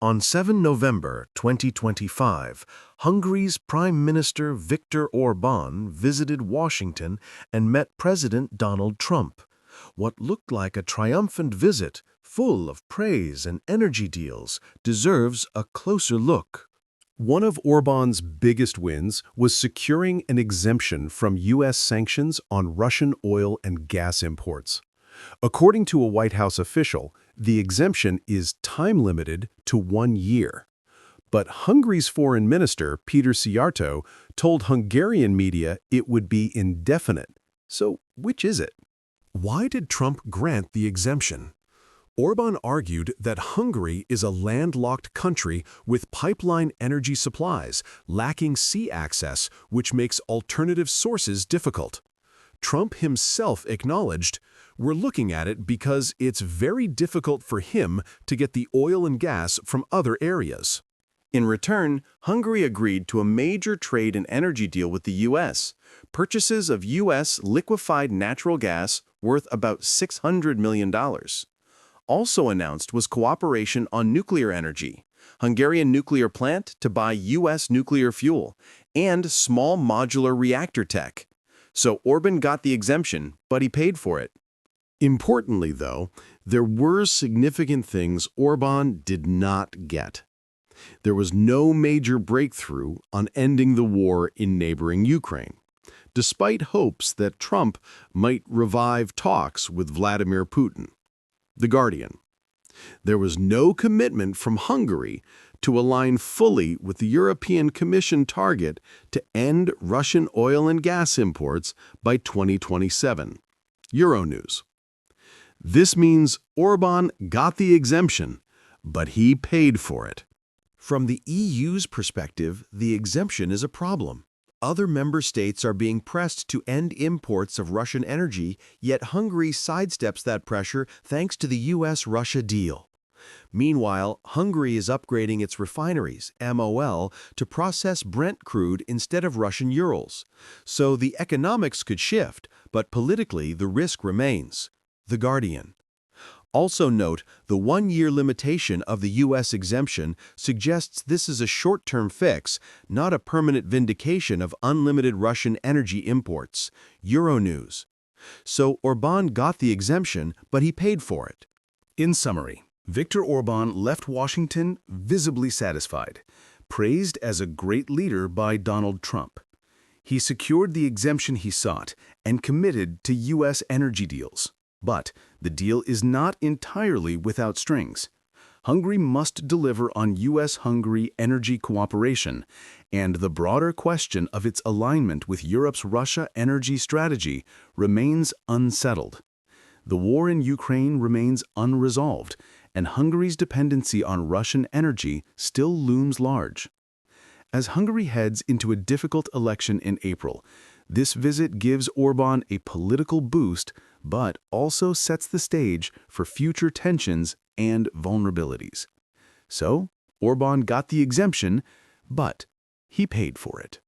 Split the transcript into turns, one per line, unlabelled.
On 7 November 2025, Hungary's Prime Minister Viktor Orbán visited Washington and met President Donald Trump. What looked like a triumphant visit, full of praise and energy deals, deserves a closer look.
One of Orbán's biggest wins was securing an exemption from U.S. sanctions on Russian oil and gas imports. According to a White House official, the exemption is time-limited to 1 year. But Hungary's foreign minister, Péter Szijjártó, told Hungarian media it would be indefinite. So which is it?
Why did Trump grant the exemption? Orbán argued that Hungary is a landlocked country with pipeline energy supplies, lacking sea access, which makes alternative sources difficult. Trump himself acknowledged, "We're looking at it because it's very difficult for him to get the oil and gas from other areas."
In return, Hungary agreed to a major trade and energy deal with the U.S., purchases of U.S. liquefied natural gas worth about $600 million. Also announced was cooperation on nuclear energy, Hungarian nuclear plant to buy U.S. nuclear fuel, and small modular reactor tech. So Orbán got the exemption, but he paid for it.
Importantly, though, there were significant things Orbán did not get. There was no major breakthrough on ending the war in neighboring Ukraine, despite hopes that Trump might revive talks with Vladimir Putin. The Guardian. There was no commitment from Hungary to align fully with the European Commission target to end Russian oil and gas imports by 2027. Euronews. This means Orbán got the exemption, but he paid for it.
From the EU's perspective, the exemption is a problem. Other member states are being pressed to end imports of Russian energy, yet Hungary sidesteps that pressure thanks to the U.S.-Russia deal. Meanwhile, Hungary is upgrading its refineries, MOL, to process Brent crude instead of Russian Urals. So the economics could shift, but politically the risk remains. The Guardian. Also note, the 1-year limitation of the U.S. exemption suggests this is a short-term fix, not a permanent vindication of unlimited Russian energy imports. Euronews. So Orbán got the exemption, but he paid for it.
In summary, Viktor Orbán left Washington visibly satisfied, praised as a great leader by Donald Trump. He secured the exemption he sought and committed to U.S. energy deals. But the deal is not entirely without strings. Hungary must deliver on U.S.-Hungary energy cooperation, and the broader question of its alignment with Europe's Russia energy strategy remains unsettled. The war in Ukraine remains unresolved, and Hungary's dependency on Russian energy still looms large. As Hungary heads into a difficult election in April, this visit gives Orbán a political boost, but also sets the stage for future tensions and vulnerabilities. So, Orbán got the exemption, but he paid for it.